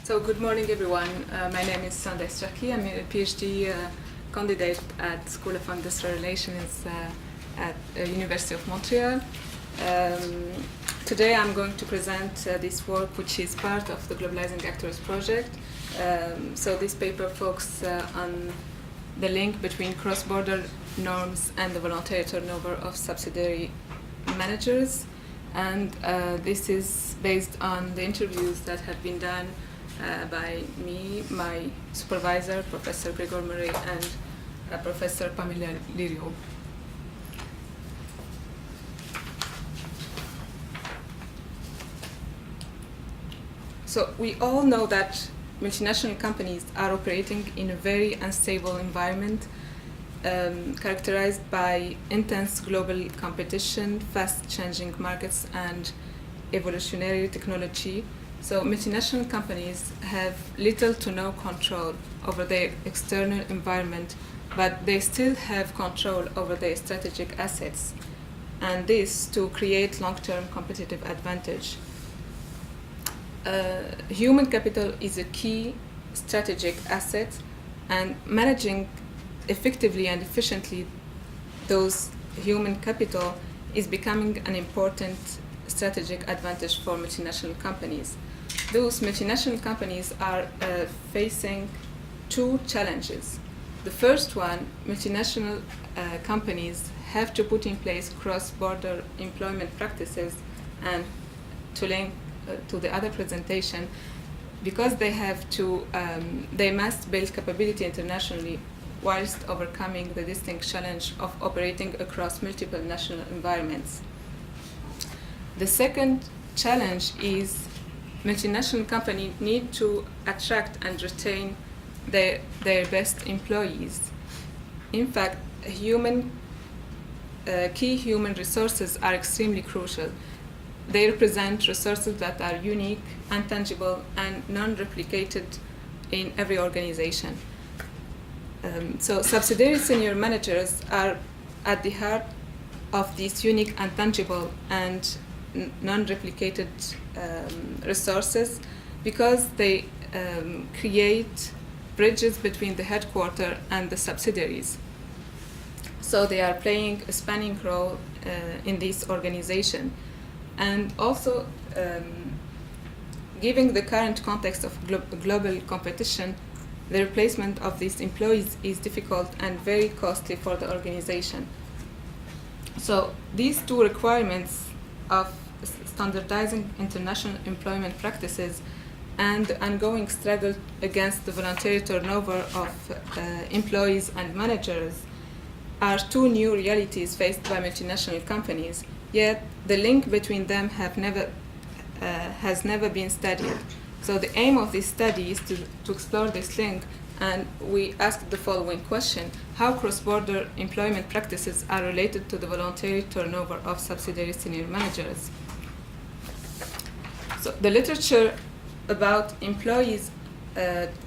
So good morning, everyone. My name is Sondes Turki. I'm a PhD candidate at School of Industrial Relations at the University of Montreal. Today I'm going to present this work, which is part of the Globalizing Actors project. So this paper focuses on the link between cross-border norms and the voluntary turnover of subsidiary managers. And this is based on the interviews that have been done by me, my supervisor, Professor Gregor, and Professor Pamela Lirio. So we all know that multinational companies are operating in a very unstable environment, characterized by intense global competition, fast-changing markets, and evolutionary technology. So multinational companies have little to no control over their external environment, but they still have control over their strategic assets, and this to create long-term competitive advantage. Human capital is a key strategic asset, and managing effectively and efficiently those human capital is becoming an important strategic advantage for multinational companies. Those multinational companies are facing two challenges. The first one, multinational companies have to put in place cross-border employment practices, and to link to the other presentation, because they have to, they must build capability internationally whilst overcoming the distinct challenge of operating across multiple national environments. The second challenge is multinational companies need to attract and retain their best employees. In fact, key human resources are extremely crucial. They represent resources that are unique, intangible, and non-replicated in every organization. So subsidiary senior managers are at the heart of these unique, intangible, and non-replicated resources, because they create bridges between the headquarters and the subsidiaries. So they are playing a spanning role in this organization. And also, given the current context of global competition, the replacement of these employees is difficult and very costly for the organization. So these two requirements of standardizing international employment practices and the ongoing struggle against the voluntary turnover of employees and managers are two new realities faced by multinational companies, yet the link between them has never been studied. So the aim of this study is to explore this link, and we asked the following question: how cross-border employment practices are related to the voluntary turnover of subsidiary senior managers? So the literature about employees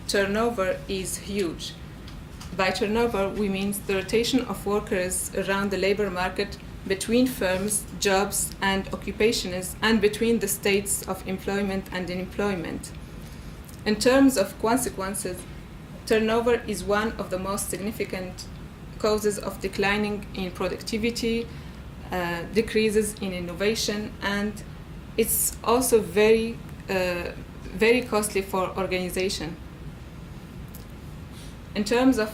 turnover is huge. By turnover, we mean the rotation of workers around the labor market between firms, jobs, and occupations, and between the states of employment and unemployment. In terms of consequences, turnover is one of the most significant causes of declining in productivity, decreases in innovation, and it's also very costly for organization. In terms of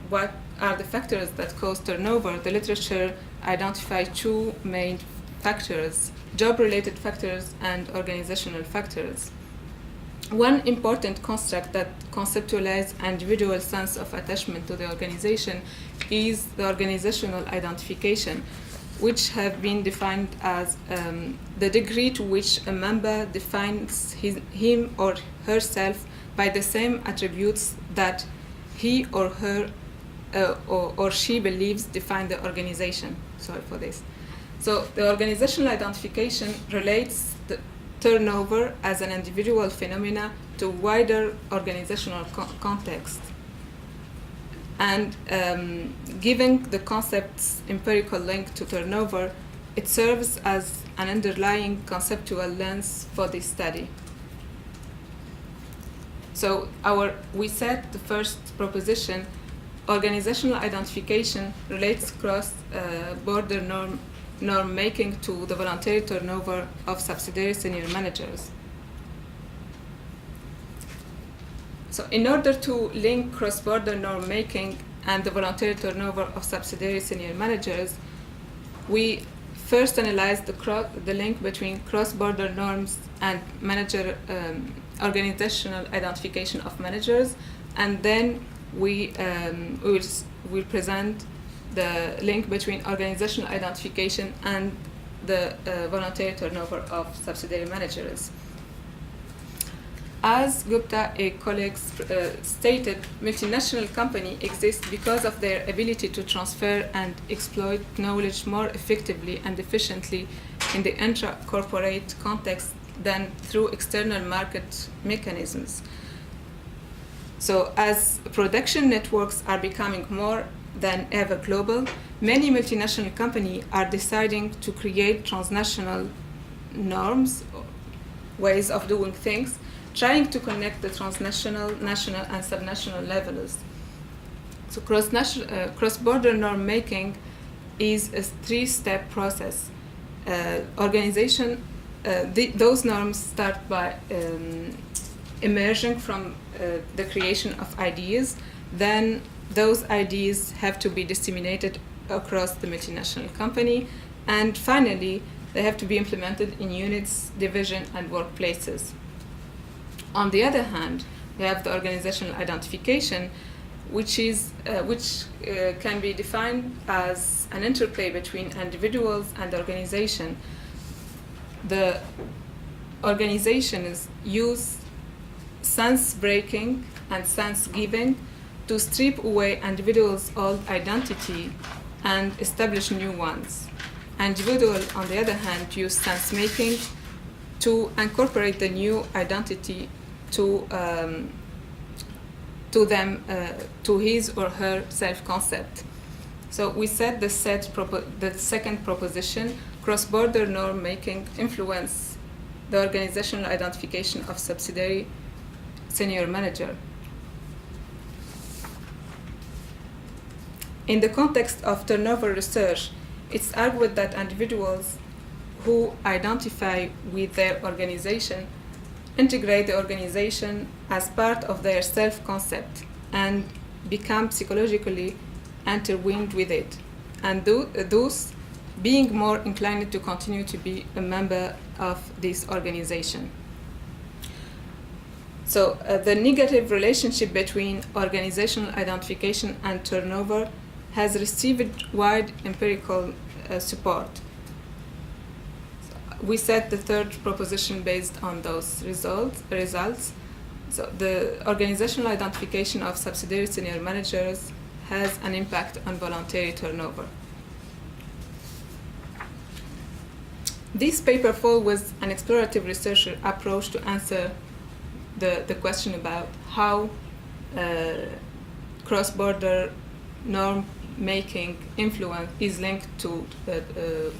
what are the factors that cause turnover, the literature identifies two main factors: job-related factors and organizational factors. One important construct that conceptualizes individual sense of attachment to the organization is the organizational identification, which have been defined as the degree to which a member defines him or herself by the same attributes that he or her or she believes define the organization. Sorry for this. So the organizational identification relates the turnover as an individual phenomena to wider organizational context. And given the concept's empirical link to turnover, it serves as an underlying conceptual lens for this study. So we said the first proposition, organizational identification relates cross-border norm making to the voluntary turnover of subsidiary senior managers. So in order to link cross-border norm making and the voluntary turnover of subsidiary senior managers, we first analyzed the link between cross-border norms and manager organizational identification of managers, and then we will present the link between organizational identification and the voluntary turnover of subsidiary managers. As Gupta and colleagues stated, multinational companies exist because of their ability to transfer and exploit knowledge more effectively and efficiently in the intra-corporate context than through external market mechanisms. So as production networks are becoming more than ever global, many multinational companies are deciding to create transnational norms, ways of doing things, trying to connect the transnational, national, and subnational levels. So cross-border norm making is a three-step process. Those norms start by emerging from the creation of ideas. Then those ideas have to be disseminated across the multinational company, and finally they have to be implemented in units, division, and workplaces. On the other hand, we have the organizational identification, which can be defined as an interplay between individuals and organization. The organizations use sense-breaking and sense-giving to strip away individuals' old identity and establish new ones. Individuals, on the other hand, use sense-making to incorporate the new identity to his or her self-concept. So we said the second proposition, cross-border norm making influence the organizational identification of subsidiary senior manager. In the context of turnover research, it's argued that individuals who identify with their organization integrate the organization as part of their self-concept and become psychologically intertwined with it, and thus being more inclined to continue to be a member of this organization. So the negative relationship between organizational identification and turnover has received wide empirical support. We set the third proposition based on those results. So the organizational identification of subsidiary senior managers has an impact on voluntary turnover. This paper follows an explorative research approach to answer the question about how cross-border norm making influence is linked to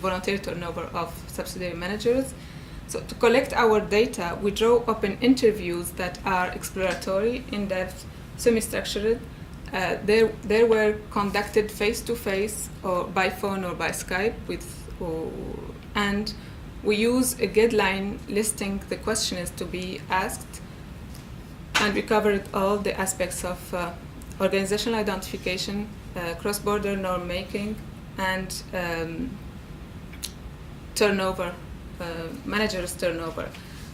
voluntary turnover of subsidiary managers. So to collect our data, we draw open interviews that are exploratory, in-depth, semi-structured. They were conducted face-to-face or by phone or by Skype and we use a guideline listing the questions to be asked, and we covered all the aspects of organizational identification, cross-border norm making, and turnover, managers' turnover.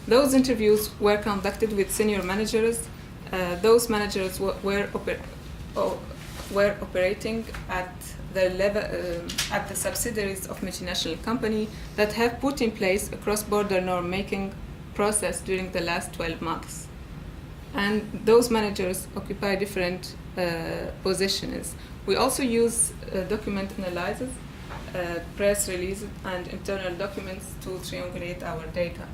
Those interviews were conducted with senior managers. Those managers were operating at the level at the subsidiaries of multinational company that have put in place a cross-border norm making process during the last 12 months. And those managers occupy different positions. We also use document analysis, press releases, and internal documents to triangulate our data.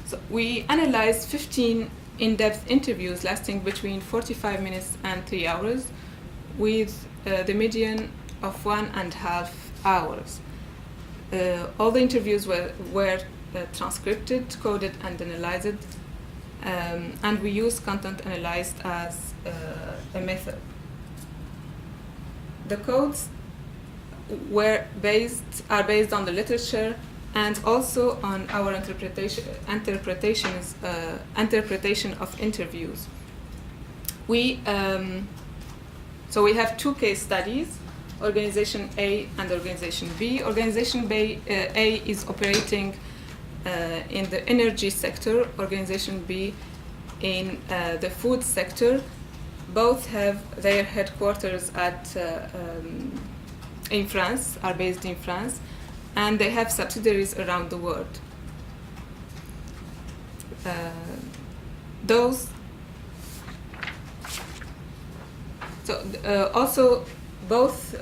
So we analyzed 15 in-depth interviews lasting between 45 minutes and 3 hours, with the median of 1.5 hours. All the interviews were transcribed, coded, and analyzed. and we use content analyzed as a method. The codes are based on the literature and also on our interpretation of interviews. So we have two case studies, Organization A and Organization B. Organization A is operating in the energy sector, Organization B in the food sector. Both have their headquarters in France, are based in France, and they have subsidiaries around the world. Also, both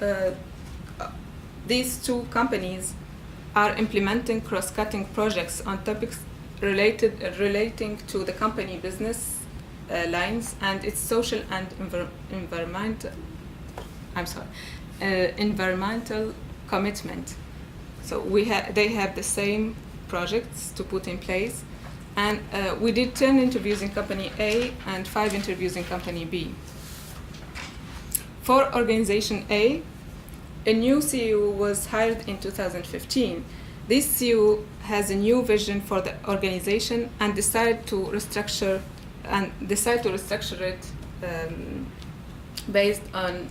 these two companies are implementing cross-cutting projects on topics relating to the company business lines and its social and environmental commitment. So they have the same projects to put in place, and we did 10 interviews in company A and 5 interviews in company B. For Organization A new CEO was hired in 2015. This CEO has a new vision for the organization and decided to restructure it based on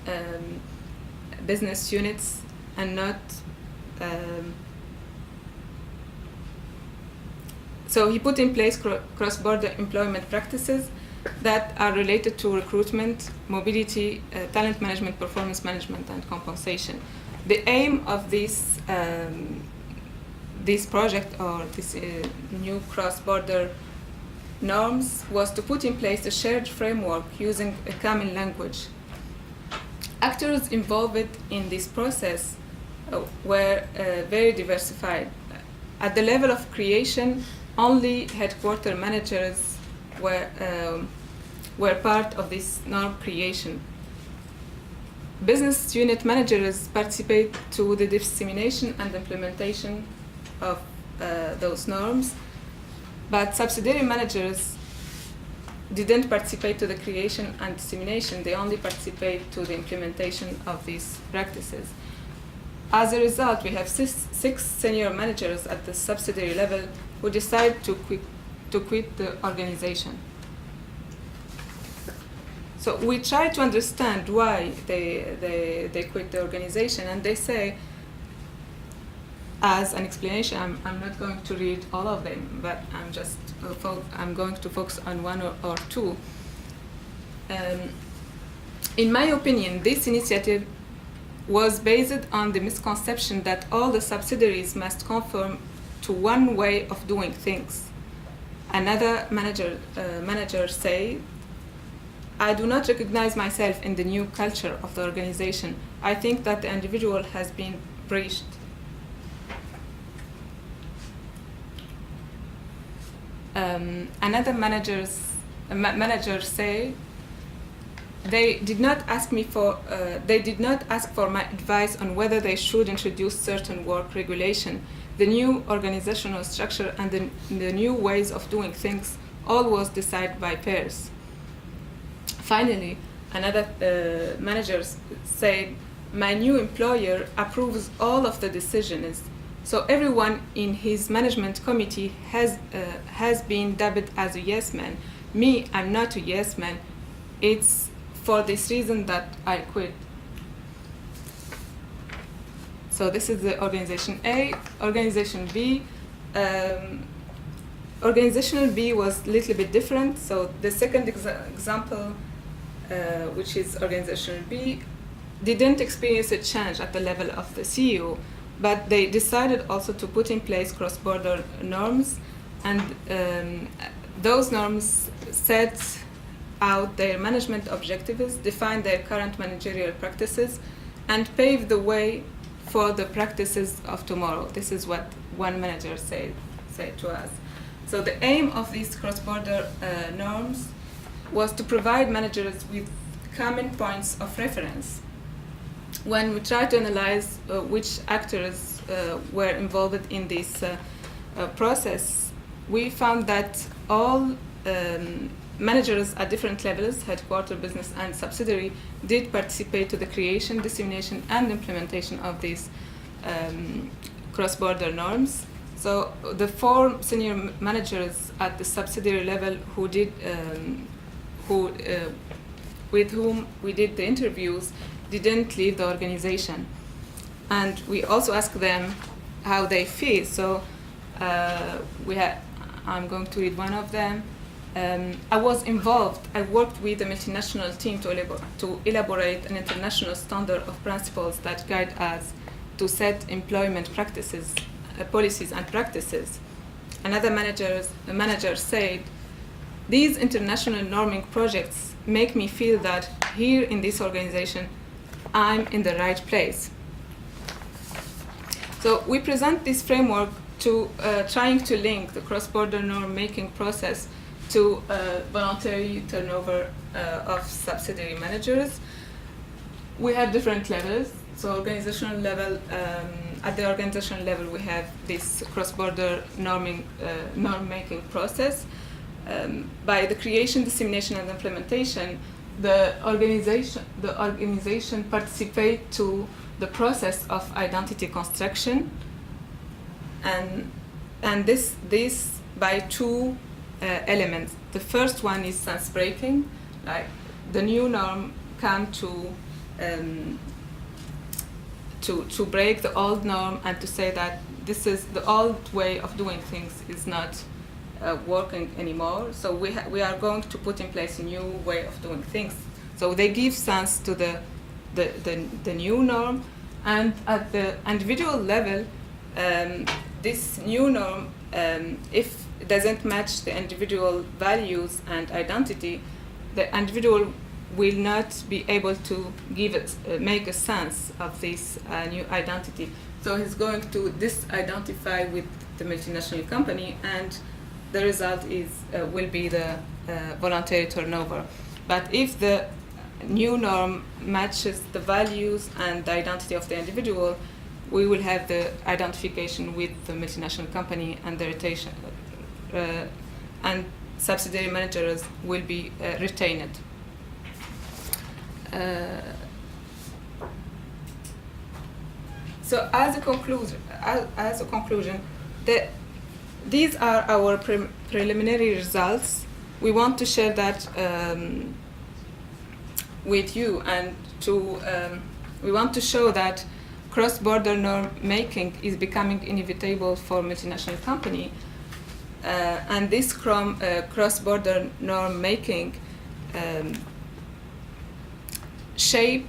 business units and not. So he put in place cross-border employment practices that are related to recruitment, mobility, talent management, performance management, and compensation. The aim of this project or this new cross-border norms was to put in place a shared framework using a common language. Actors involved in this process were very diversified. At the level of creation, only headquarter managers were part of this norm creation. Business unit managers participate to the dissemination and implementation of those norms, but subsidiary managers didn't participate to the creation and dissemination. They only participate to the implementation of these practices. As a result, we have six senior managers at the subsidiary level who decide to quit the organization. So we try to understand why they quit the organization, and they say, as an explanation, I'm not going to read all of them, but I'm going to focus on one or two. In my opinion, this initiative was based on the misconception that all the subsidiaries must conform to one way of doing things. Another manager said, I do not recognize myself in the new culture of the organization. I think that the individual has been breached. Another manager say, they did not ask for my advice on whether they should introduce certain work regulation. The new organizational structure and the new ways of doing things all was decided by peers. Finally, another manager said, my new employer approves all of the decisions, so everyone in his management committee has been dubbed as a yes man. Me, I'm not a yes man. It's for this reason that I quit. So this is the Organization A. Organization B. Organizational B was a little bit different. So the second example, which is Organizational B, didn't experience a change at the level of the CEO, but they decided also to put in place cross-border norms, and those norms set out their management objectives, define their current managerial practices, and pave the way for the practices of tomorrow. This is what one manager said to us. So the aim of these cross-border norms was to provide managers with common points of reference. When we try to analyze which actors were involved in this process, we found that all managers at different levels, headquarter, business, and subsidiary, did participate to the creation, dissemination, and implementation of these cross-border norms. So the 4 senior managers at the subsidiary level with whom we did the interviews didn't leave the organization. And we also asked them how they feel. So I'm going to read one of them. I was involved. I worked with the multinational team to elaborate an international standard of principles that guide us to set employment practices, policies and practices. Another manager said, "These international norming projects make me feel that here in this organization, I'm in the right place." So we present this framework to trying to link the cross-border norm-making process to voluntary turnover of subsidiary managers. We have different levels. So organizational level, at the organizational level, we have this cross-border norm-making process. By the creation, dissemination, and implementation, the organization participate to the process of identity construction, and this by 2 elements. The first one is sense breaking, like the new norm come to break the old norm and to say that this is the old way of doing things is not working anymore. So we are going to put in place a new way of doing things. So they give sense to the new norm, and at the individual level, this new norm, if it doesn't match the individual values and identity, the individual will not be able to make a sense of this new identity. So he's going to disidentify with the multinational company, and the result will be the voluntary turnover. But if the new norm matches the values and the identity of the individual, we will have the identification with the multinational company, and the rotation, and subsidiary managers will be retained. So as a conclusion, these are our preliminary results. We want to share that with you, and we want to show that cross-border norm making is becoming inevitable for multinational company, and this cross-border norm making shapes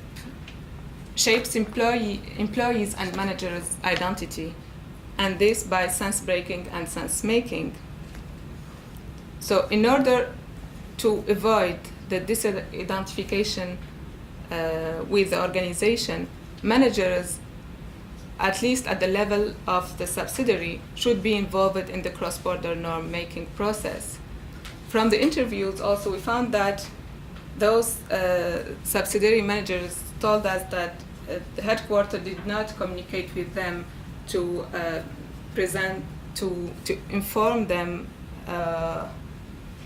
employees and managers' identity, and this by sense breaking and sense making. So in order to avoid the disidentification with the organization, managers, at least at the level of the subsidiary, should be involved in the cross-border norm-making process. From the interviews also, we found that those subsidiary managers told us that the headquarters did not communicate with them to inform them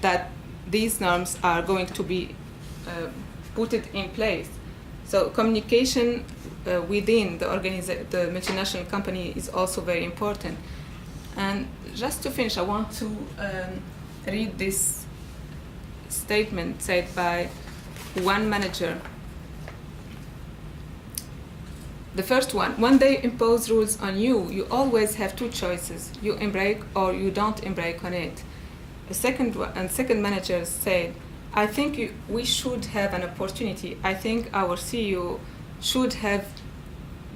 that these norms are going to be put in place. So communication within the multinational company is also very important. And just to finish, I want to read this statement said by one manager. The first one: when they impose rules on you, you always have 2 choices. You embark or you don't embark on it. The second manager said, I think we should have an opportunity. I think our CEO should have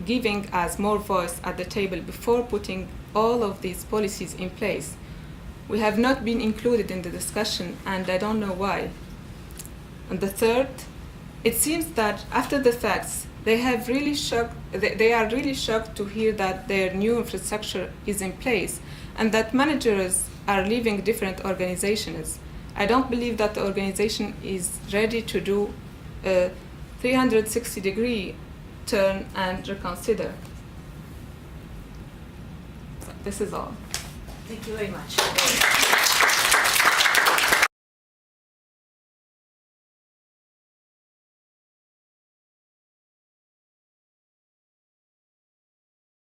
given us more voice at the table before putting all of these policies in place. We have not been included in the discussion, and I don't know why. And the third, it seems that after the facts, they are really shocked to hear that their new infrastructure is in place and that managers are leaving different organizations. I don't believe that the organization is ready to do a 360-degree turn and reconsider. So this is all. Thank you very much.